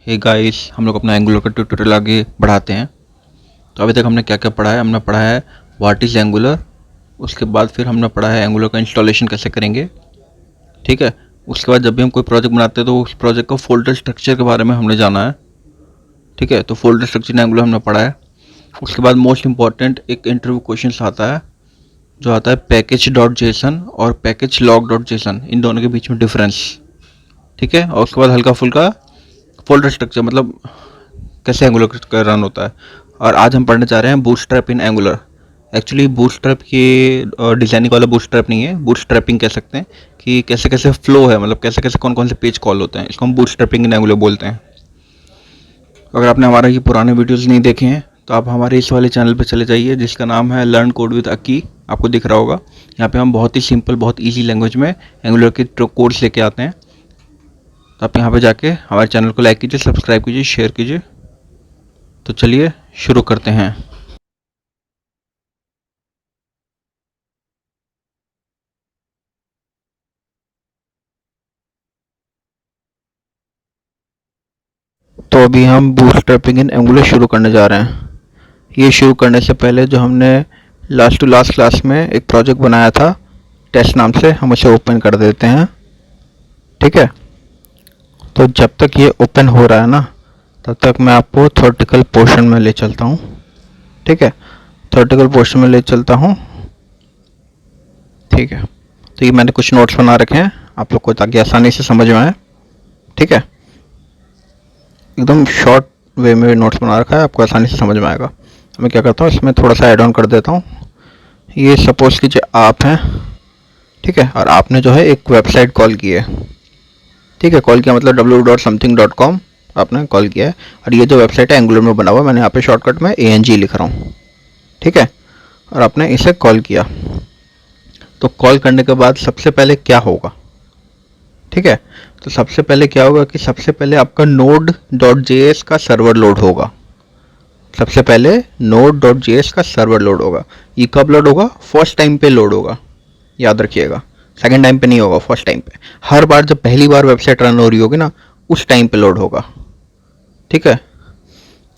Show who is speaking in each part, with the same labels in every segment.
Speaker 1: Hey guys, हम लोग अपना एंगुलर का ट्यूटोरियल आगे बढ़ाते हैं। तो अभी तक हमने क्या क्या पढ़ा है। हमने पढ़ा है व्हाट इज़ एंगुलर। उसके बाद फिर हमने पढ़ा है एंगुलर का इंस्टॉलेशन कैसे करेंगे। ठीक है। उसके बाद जब भी हम कोई प्रोजेक्ट बनाते हैं तो उस प्रोजेक्ट का फोल्डर स्ट्रक्चर के बारे में हमने जाना है। ठीक है। तो फोल्डर स्ट्रक्चर इन एंगुलर हमने पढ़ा है। उसके बाद मोस्ट इंपॉर्टेंट एक इंटरव्यू क्वेश्चन आता है, जो आता है पैकेज डॉट जेसन और पैकेज लॉग डॉट जेसन, इन दोनों के बीच में डिफरेंस। ठीक है। और उसके बाद हल्का फुल्का फोल्डर स्ट्रक्चर, मतलब कैसे एंगुलर का रन होता है। और आज हम पढ़ने जा रहे हैं बूटस्ट्रैप इन एंगुलर। एक्चुअली बूटस्ट्रैप ये डिजाइनिंग वाला बूटस्ट्रैप नहीं है, बूटस्ट्रैपिंग कह सकते हैं कि कैसे कैसे फ्लो है, मतलब कैसे कैसे कौन कौन से पेज कॉल होते हैं, इसको हम बूटस्ट्रैपिंग इन एंगुलर बोलते हैं। अगर आपने हमारा ये पुराने वीडियोज़ नहीं देखे हैं तो आप हमारे इस वाले चैनल पर चले जाइए, जिसका नाम है लर्न कोड विद अकी। आपको दिख रहा होगा। यहाँ पे हम बहुत ही सिंपल, बहुत ईजी लैंग्वेज में एंगुलर के कोड्स लेके आते हैं। तो आप यहाँ पे जाके हमारे चैनल को लाइक कीजिए, सब्सक्राइब कीजिए, शेयर कीजिए। तो चलिए शुरू करते हैं। तो अभी हम बूटस्ट्रैपिंग इन एंगुलर शुरू करने जा रहे हैं। ये शुरू करने से पहले जो हमने लास्ट टू लास्ट क्लास में एक प्रोजेक्ट बनाया था टेस्ट नाम से, हम उसे ओपन कर देते हैं। ठीक है। तो जब तक ये ओपन हो रहा है ना, तब तक मैं आपको थ्योरेटिकल पोर्शन में ले चलता हूँ। ठीक है। थ्योरेटिकल पोर्शन में ले चलता हूँ। ठीक है। तो ये मैंने कुछ नोट्स बना रखे हैं आप लोग को, ताकि आसानी से समझ में आए। ठीक है। एकदम शॉर्ट वे में नोट्स बना रखा है, आपको आसानी से समझ में आएगा। मैं क्या करता हूँ, इसमें थोड़ा सा ऐड ऑन कर देता हूँ। ये सपोज कीजिए आप हैं। ठीक है। और आपने जो है एक वेबसाइट कॉल की है। ठीक है। कॉल किया मतलब www.something.com आपने कॉल किया है। और ये जो वेबसाइट है एंगुलर में बना हुआ है, मैंने यहाँ पे शॉर्टकट में ANG लिख रहा हूँ। ठीक है। और आपने इसे कॉल किया। तो कॉल करने के बाद सबसे पहले क्या होगा। ठीक है। तो सबसे पहले क्या होगा कि सबसे पहले आपका node.js का सर्वर लोड होगा। सबसे पहले node.js का सर्वर लोड होगा। ये कब लोड होगा? फर्स्ट टाइम पे लोड होगा, याद रखिएगा। सेकंड टाइम पे नहीं होगा, फर्स्ट टाइम पे। हर बार जब पहली बार वेबसाइट रन हो रही होगी ना, उस टाइम पे लोड होगा। ठीक है।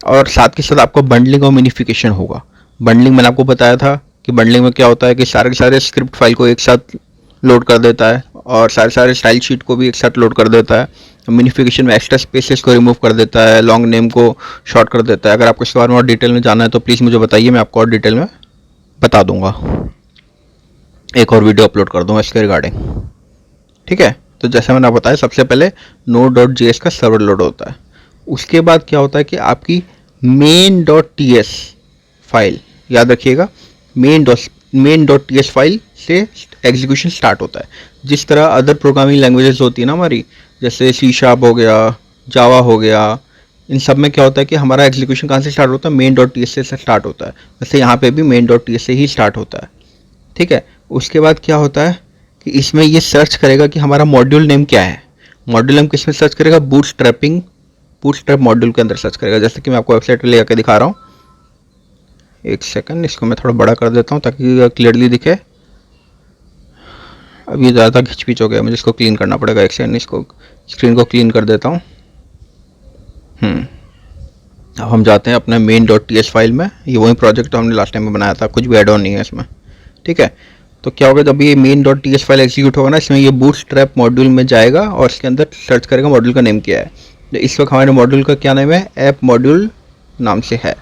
Speaker 1: और साथ के साथ आपको बंडलिंग और मिनिफिकेशन होगा। बंडलिंग मैंने आपको बताया था कि बंडलिंग में क्या होता है कि सारे के सारे स्क्रिप्ट फाइल को एक साथ लोड कर देता है, और सारे सारे स्टाइल शीट को भी एक साथ लोड कर देता है। मिनिफिकेशन में एक्स्ट्रा स्पेसेस को रिमूव कर देता है, लॉन्ग नेम को शॉर्ट कर देता है। अगर आपको इसके बारे में और डिटेल में जानना है तो प्लीज़ मुझे बताइए, मैं आपको और डिटेल में बता दूंगा। एक और वीडियो अपलोड कर दूंगा इसके रिगार्डिंग। ठीक है। तो जैसे मैंने बताया, सबसे पहले node.js का सर्वर लोड होता है। उसके बाद क्या होता है कि आपकी main.ts फाइल, याद रखिएगा, main.ts फाइल से एग्जीक्यूशन स्टार्ट होता है। जिस तरह अदर प्रोग्रामिंग लैंग्वेजेस होती है ना हमारी, जैसे C# हो गया, जावा हो गया, इन सब में क्या होता है कि हमारा एग्जीक्यूशन कहाँ से स्टार्ट होता है? main.ts से स्टार्ट होता है। वैसे यहाँ पे भी main.ts से ही स्टार्ट होता है। ठीक है। उसके बाद क्या होता है कि इसमें ये सर्च करेगा कि हमारा मॉड्यूल नेम क्या है। मॉड्यूल नेम किस में सर्च करेगा? बूटस्ट्रैप मॉड्यूल के अंदर सर्च करेगा। जैसे कि मैं आपको वेबसाइट ले आकर दिखा रहा हूँ। एक सेकंड, इसको मैं थोड़ा बड़ा कर देता हूँ ताकि क्लियरली दिखे। अब ये ज़्यादा खिंचपिच हो गया, मुझे इसको क्लीन करना पड़ेगा। एक सेकंड, इसको स्क्रीन को क्लीन कर देता हूँ। अब हम जाते हैं अपने main.ts फाइल में। ये वही प्रोजेक्ट हमने लास्ट टाइम में बनाया था, कुछ भी एड ऑन नहीं है इसमें। ठीक है। तो क्या होगा, जब ये main.ts फाइल एग्जीक्यूट होगा ना, इसमें ये बूटस्ट्रैप मॉड्यूल में जाएगा और इसके अंदर सर्च करेगा मॉड्यूल का नेम क्या है। तो इस वक्त हमारे मॉड्यूल का क्या नाम है? ऐप मॉड्यूल नाम से है।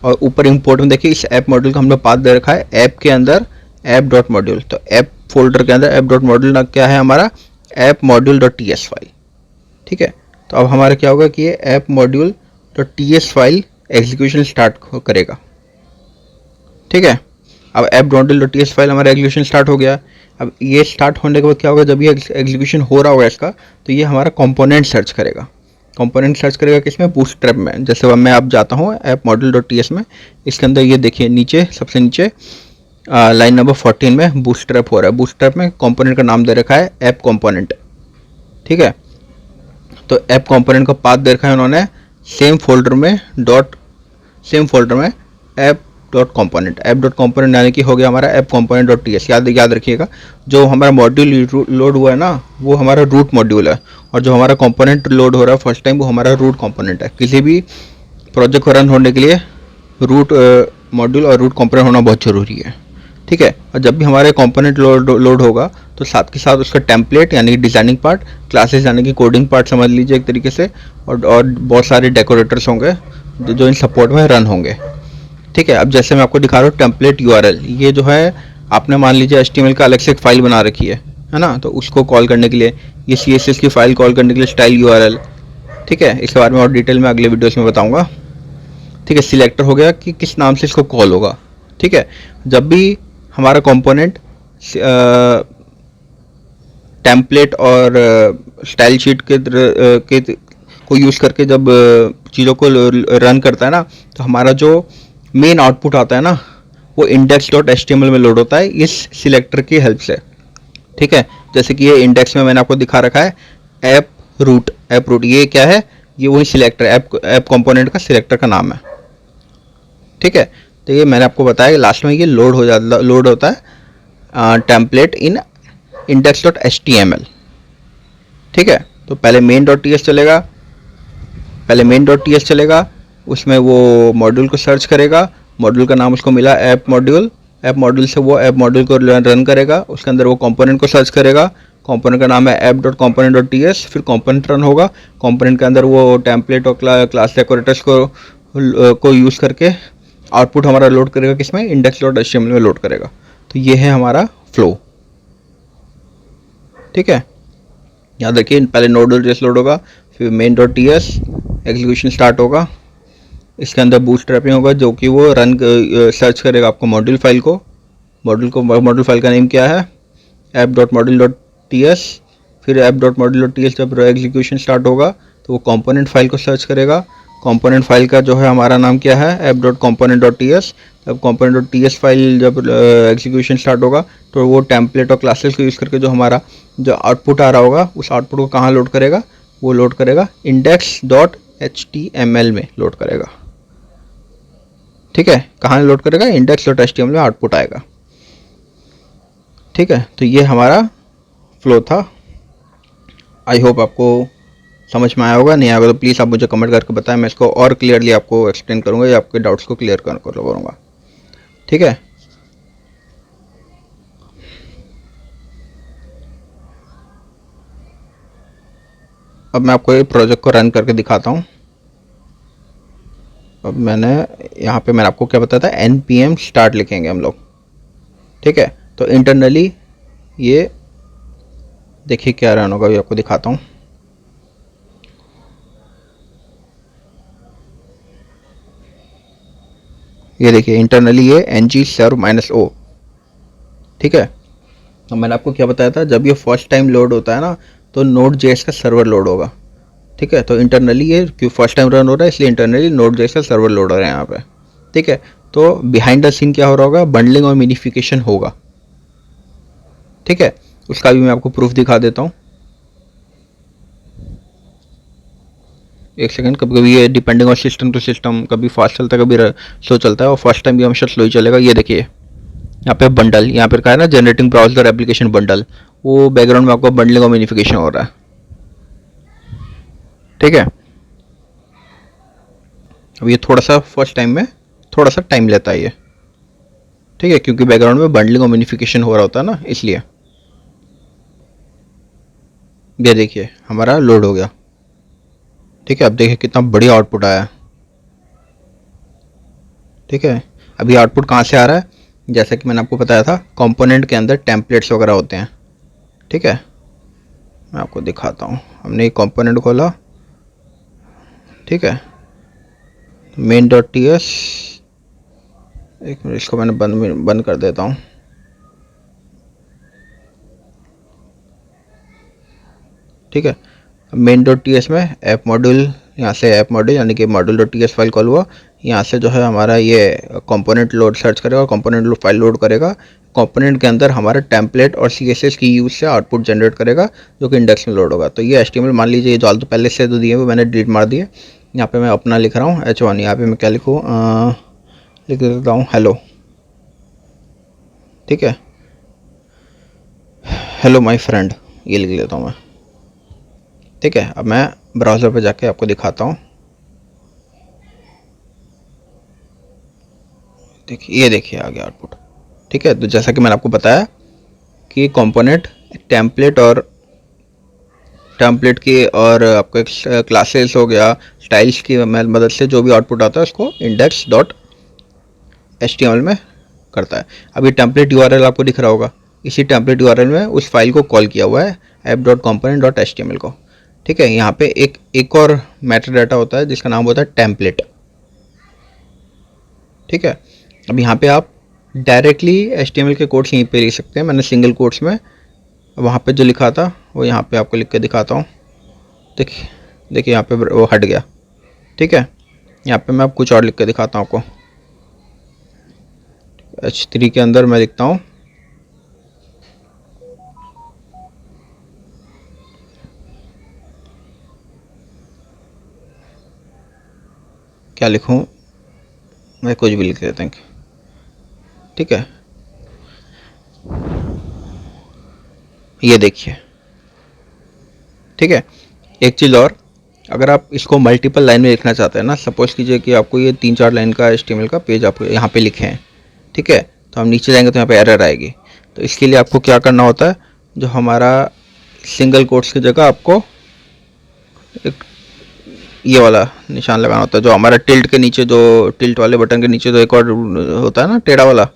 Speaker 1: और ऊपर इंपोर्ट में देखिए, इस ऐप मॉड्यूल का हमने पाथ दे रखा है ऐप के अंदर app.module। तो ऐप फोल्डर के अंदर app.module क्या है हमारा? App module file. ठीक है। तो अब हमारा क्या होगा कि ये app module file execution start करेगा। ठीक है। अब app.module.ts फाइल हमारा एग्जीक्यूशन स्टार्ट हो गया। अब ये स्टार्ट होने के बाद क्या होगा, जब ये एग्जीक्यूशन हो रहा होगा इसका, तो ये हमारा कंपोनेंट सर्च करेगा। कंपोनेंट सर्च करेगा किसमें? बूटस्ट्रैप में। जैसे मैं अब जाता हूँ ऐप मॉड्यूल.ts में, इसके अंदर ये देखिए नीचे, सबसे नीचे लाइन नंबर 14 में बूटस्ट्रैप हो रहा है। बूटस्ट्रैप में कंपोनेंट का नाम दे रखा है ऐप कंपोनेंट। ठीक है। तो ऐप कंपोनेंट का पाथ दे रखा है उन्होंने सेम फोल्डर में app dot component. App dot component यानी कि हो गया हमारा app component dot T S. याद रखिएगा, जो हमारा मॉड्यूल लोड हुआ है ना वो हमारा रूट मॉड्यूल है, और जो हमारा कॉम्पोनेंट लोड हो रहा है फर्स्ट टाइम वो हमारा रूट कॉम्पोनेंट है। किसी भी प्रोजेक्ट को रन होने के लिए रूट मॉड्यूल और रूट कॉम्पोनेंट होना बहुत ज़रूरी है, ठीक है। और जब भी हमारे कंपोनेंट लोड होगा तो साथ के साथ उसका टेम्पलेट यानी कि डिज़ाइनिंग पार्ट, क्लासेस यानी कि कोडिंग पार्ट समझ लीजिए एक तरीके से, और बहुत सारे डेकोरेटर्स होंगे जो इन सपोर्ट में रन होंगे, ठीक है। अब जैसे मैं आपको दिखा रहा हूँ टेम्पलेट यूआरएल, ये जो है आपने मान लीजिए एचटीएमएल का अलग से एक फाइल बना रखी है ना, तो उसको कॉल करने के लिए, ये सीएसएस की फाइल कॉल करने के लिए स्टाइल यूआरएल, ठीक है। इसके बारे में और डिटेल में अगले वीडियोस में बताऊंगा, ठीक है। सिलेक्टर हो गया कि किस नाम से इसको कॉल होगा, ठीक है। जब भी हमारा कंपोनेंट टेम्पलेट और स्टाइल शीट के को यूज़ करके जब चीज़ों को रन करता है ना, तो हमारा जो मेन आउटपुट आता है ना वो इंडेक्स डॉट एचटीएमएल में लोड होता है इस सिलेक्टर की हेल्प से, ठीक है। जैसे कि ये इंडेक्स में मैंने आपको दिखा रखा है ऐप रूट ये क्या है, ये वही सिलेक्टर ऐप कंपोनेंट का सिलेक्टर का नाम है, ठीक है। तो ये मैंने आपको बताया लास्ट में ये लोड होता है template in index dot H T M L, ठीक है। तो पहले मेन डॉट टी एस चलेगा, उसमें वो मॉड्यूल को सर्च करेगा, मॉड्यूल का नाम उसको मिला ऐप मॉड्यूल से वो ऐप मॉड्यूल को रन करेगा, उसके अंदर वो कंपोनेंट को सर्च करेगा, कंपोनेंट का नाम है app dot component dot T S, फिर कंपोनेंट रन होगा, कंपोनेंट के अंदर वो टेम्पलेट और क्लास डेकोरेटर्स को यूज़ करके आउटपुट हमारा लोड करेगा, किसमें index dot H T M L में लोड करेगा। तो ये है हमारा फ्लो, ठीक है। याद रखिए पहले नोड.js लोड होगा, फिर main dot T S execution start होगा, इसके अंदर बूटस्ट्रैपिंग होगा जो कि वो रन सर्च करेगा आपको मॉड्यूल फाइल फाइल का नेम क्या है app dot module dot T S, फिर app dot module dot T S जब एग्जीक्यूशन स्टार्ट होगा तो वो कंपोनेंट फाइल को सर्च करेगा, कंपोनेंट फाइल का जो है हमारा नाम क्या है app dot component dot T S. जब component dot T S file जब एग्जीक्यूशन स्टार्ट होगा तो वो टेम्पलेट और क्लासेस को यूज़ करके जो हमारा जो आउटपुट आ रहा होगा उस आउटपुट को कहाँ लोड करेगा, वो लोड करेगा index dot H T M L में लोड करेगा, ठीक है। कहाँ लोड करेगा, index dot H T M L में आउटपुट आएगा, ठीक है। तो ये हमारा फ्लो था। आई होप आपको समझ में आया होगा, नहीं आया होगा तो प्लीज़ आप मुझे कमेंट करके बताएं, मैं इसको और क्लियरली आपको एक्सप्लेन करूँगा या आपके डाउट्स को क्लियर करूँगा, ठीक है। अब मैं आपको ये प्रोजेक्ट को रन करके दिखाता हूँ। अब यहाँ पे मैंने आपको क्या बताया था, npm स्टार्ट लिखेंगे हम लोग, ठीक है। तो इंटरनली ये देखिए क्या रन होगा, ये आपको दिखाता हूँ। ये देखिए इंटरनली ये ng serve -o, ठीक है। तो मैंने आपको क्या बताया था, जब ये फर्स्ट टाइम लोड होता है ना तो Node.js का सर्वर लोड होगा, ठीक है। तो इंटरनली ये क्यों फर्स्ट टाइम रन हो रहा है इसलिए इंटरनली Node.js का सर्वर लोड हो रहा है यहाँ पे, ठीक है। तो बिहाइंड द सीन क्या हो रहा होगा, बंडलिंग और मिनिफिकेशन होगा, ठीक है। उसका भी मैं आपको प्रूफ दिखा देता हूँ, एक सेकंड। कभी कभी ये depending on system to system कभी फास्ट चलता है कभी स्लो चलता है, और फर्स्ट टाइम भी हमेशा स्लो ही चलेगा। ये देखिए यहाँ पे बंडल, यहाँ पर कहा है ना जनरेटिंग ब्राउजर एप्लीकेशन बंडल, वो बैकग्राउंड में आपको बंडलिंग और मिनिफिकेशन हो रहा है, ठीक है। अब ये थोड़ा सा फर्स्ट टाइम में थोड़ा सा टाइम लेता है ये, ठीक है, क्योंकि बैकग्राउंड में बंडलिंग और मिनिफिकेशन हो रहा होता है ना इसलिए। ये देखिए हमारा लोड हो गया, ठीक है। अब देखिए कितना बढ़िया आउटपुट आया, ठीक है। अभी आउटपुट कहाँ से आ रहा है, जैसा कि मैंने आपको बताया था कंपोनेंट के अंदर टेम्पलेट्स वगैरह होते हैं, ठीक है। मैं आपको दिखाता हूँ, हमने एक कंपोनेंट खोला, ठीक है, मेन डॉट टी एस, एक मिनट इसको मैंने बंद कर देता हूँ, ठीक है। मेन डॉट टी एस में ऐप मॉड्यूल, यहाँ से ऐप मॉड्यूल यानी कि module dot T S file call हुआ, यहाँ से जो है हमारा ये कंपोनेंट लोड सर्च करेगा, कंपोनेंट फाइल लोड करेगा, कंपोनेंट के अंदर हमारा टेम्पलेट और CSS की यूज़ से आउटपुट जनरेट करेगा जो कि इंडेक्स में लोड होगा। तो ये HTML मान लीजिए, ये जो तो पहले से जो दिए वो मैंने डिलीट मार दिए। यहाँ पे मैं अपना लिख रहा हूँ H1, यहाँ पे मैं क्या लिखूँ, लिख देता हूँ हेलो, ठीक है, हेलो माय फ्रेंड, ये लिख लेता हूँ मैं, ठीक है। अब मैं ब्राउज़र पे जाके आपको दिखाता हूँ। देखिए, ये देखिए आ गया आउटपुट, ठीक है। तो जैसा कि मैंने आपको बताया कि कंपोनेंट टेम्पलेट और टेम्पलेट की और आपको क्लासेस हो गया, स्टाइल्स की मदद से जो भी आउटपुट आता है उसको इंडेक्स डॉट एचटीएमएल में करता है। अब ये टेम्पलेट यूआरएल आपको दिख रहा होगा, इसी टेम्पलेट यूआरएल में उस फाइल को कॉल किया हुआ है app dot component dot HTML को, ठीक है। यहाँ पे एक और मेटा डाटा होता है जिसका नाम होता है टेम्पलेट, ठीक है। अब यहाँ पे आप डायरेक्टली एचटीएमएल के कोड्स यहीं पे लिख सकते हैं। मैंने सिंगल कोड्स में वहाँ पे जो लिखा था वो यहाँ पे आपको लिख के दिखाता हूँ। देखिए देखिए यहाँ पे वो हट गया, ठीक है। यहाँ पे मैं अब कुछ और लिख के दिखाता हूँ आपको। H3 के अंदर मैं लिखता हूँ क्या लिखूँ, मैं कुछ भी लिख देता हूँ, ठीक है। ये देखिए, ठीक है। एक चीज़ और, अगर आप इसको मल्टीपल लाइन में लिखना चाहते हैं ना, सपोज कीजिए कि आपको ये 3-4 लाइन का HTML का पेज आपको यहाँ पे लिखे हैं, ठीक है। तो हम नीचे जाएंगे तो यहाँ पे एरर आएगी। तो इसके लिए आपको क्या करना होता है, जो हमारा सिंगल कोट्स की जगह आपको एक ये वाला निशान लगाना होता है, जो हमारा टिल्ट के नीचे, जो टिल्ट वाले बटन के नीचे जो एक और होता है ना टेढ़ा वाला,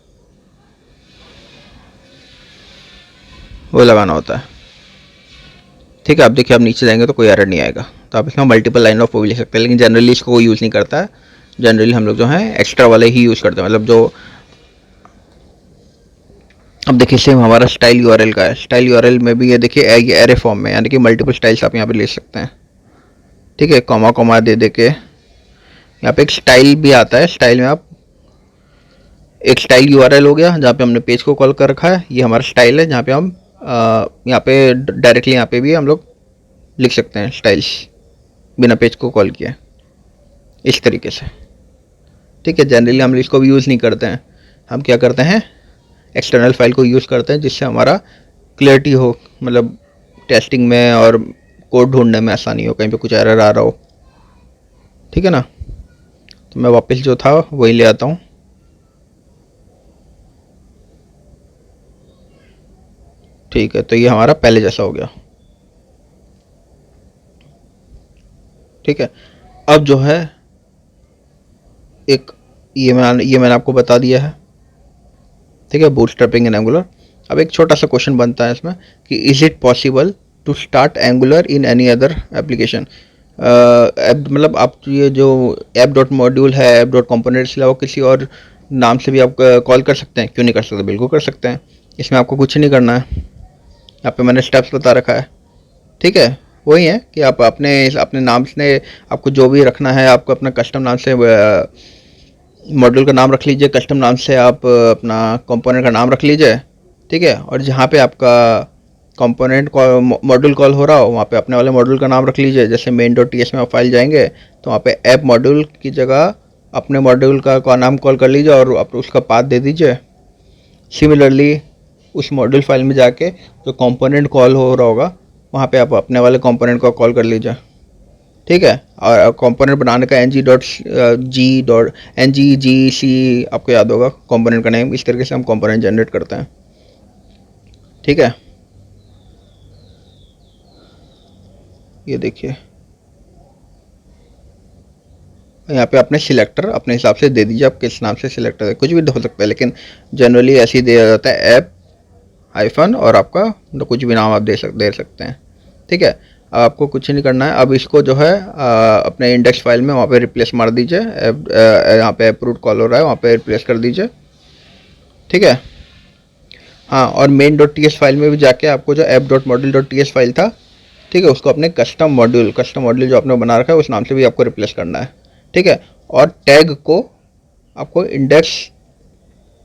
Speaker 1: वो लगाना होता है, ठीक है। आप देखिए, आप नीचे जाएंगे तो कोई एरर नहीं आएगा। तो आप इसमें मल्टीपल लाइन ऑफ वो भी लिख सकते हैं, लेकिन जनरली इसको कोई यूज़ नहीं करता है। जनरली हम लोग जो है एक्स्ट्रा वाले ही यूज़ करते हैं, मतलब जो, अब देखिए सेम हमारा स्टाइल यूआरएल का है। स्टाइल यूआरएल में भी ये देखिए ये एरे फॉर्म में, यानी कि मल्टीपल स्टाइल्स आप यहाँ पे ले सकते हैं, ठीक है। कॉमा कॉमा दे दे के यहाँ पे एक स्टाइल भी आता है। स्टाइल में आप एक स्टाइल यूआरएल हो गया जहाँ पे हमने पेज को कॉल कर रखा है, ये हमारा स्टाइल है जहाँ पे हम यहाँ पे डायरेक्टली यहाँ पे भी हम लोग लिख सकते हैं स्टाइल्स बिना पेज को कॉल किए, इस तरीके से, ठीक है। जनरली हम इसको भी यूज़ नहीं करते हैं, हम क्या करते हैं एक्सटर्नल फाइल को यूज़ करते हैं जिससे हमारा क्लियरिटी हो, मतलब टेस्टिंग में और कोड ढूंढने में आसानी हो, कहीं पे कुछ एरर आ रहा हो, ठीक है ना। तो मैं वापस जो था वही ले आता हूँ, ठीक है। तो ये हमारा पहले जैसा हो गया, ठीक है। अब जो है एक ये मैंने आपको बता दिया है, ठीक है, बूटस्ट्रैपिंग इन एंगुलर। अब एक छोटा सा क्वेश्चन बनता है इसमें कि is it possible to start Angular in any other application. मतलब आप ये जो ऐप डॉट मॉड्यूल है, ऐप डॉट कॉम्पोनेंट से अलावा किसी और नाम से भी आप कॉल कर सकते हैं, क्यों नहीं कर सकते, बिल्कुल कर सकते हैं। इसमें आपको कुछ नहीं करना है, यहाँ पे मैंने स्टेप्स बता रखा है, ठीक है। वही है कि आप अपने अपने नाम से आपको जो भी रखना है, आपको अपना कस्टम नाम से मॉड्यूल का नाम रख लीजिए, कस्टम नाम से आप अपना कंपोनेंट का नाम रख लीजिए, ठीक है। और जहाँ पे आपका कंपोनेंट मॉड्यूल कॉल हो रहा हो वहाँ पे अपने वाले मॉड्यूल का नाम रख लीजिए। जैसे main.ts में आप फाइल जाएंगे तो वहाँ पे ऐप मॉड्यूल की जगह अपने मॉड्यूल का नाम कॉल कर लीजिए और आप उसका पाथ दे दीजिए। सिमिलरली उस मॉड्यूल फाइल में जाके जो कंपोनेंट कॉल हो रहा होगा वहाँ पे आप अपने वाले कंपोनेंट को कॉल कर लीजिए, ठीक है। और कंपोनेंट बनाने का ng.सी आपको याद होगा कंपोनेंट का नेम। इस तरीके से हम कंपोनेंट जनरेट करते हैं, ठीक है। ये देखिए यहाँ पे अपने सिलेक्टर अपने हिसाब से दे दीजिए, आप किस नाम से सिलेक्टर है, कुछ भी हो सकता है, लेकिन जनरली ऐसे ही दिया जाता है ऐप हाइफन और आपका तो कुछ भी नाम आप दे सकते हैं, ठीक है। अब आपको कुछ नहीं करना है। अब इसको जो है अपने इंडेक्स फाइल में वहाँ पे रिप्लेस मार दीजिए, यहाँ पे ऐप रूट कॉल हो रहा है वहाँ पे रिप्लेस कर दीजिए, ठीक है। हाँ, और main.ts फाइल में भी जाके आपको जो app.module.ts फाइल था, ठीक है, उसको अपने कस्टम मॉड्यूल जो आपने बना रखा है उस नाम से भी आपको रिप्लेस करना है, ठीक है। और टैग को आपको इंडेक्स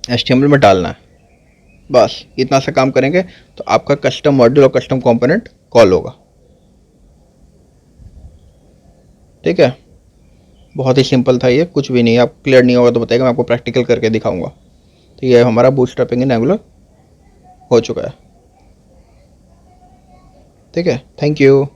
Speaker 1: HTML में डालना है, बस इतना सा काम करेंगे तो आपका कस्टम मॉड्यूल और कस्टम कंपोनेंट कॉल होगा, ठीक है। बहुत ही सिंपल था ये, कुछ भी नहीं। आप क्लियर नहीं होगा तो बताइएगा, मैं आपको प्रैक्टिकल करके दिखाऊंगा। तो ये हमारा बूटस्ट्रैपिंग इन एंगुलर हो चुका है। ठीक है, थैंक यू।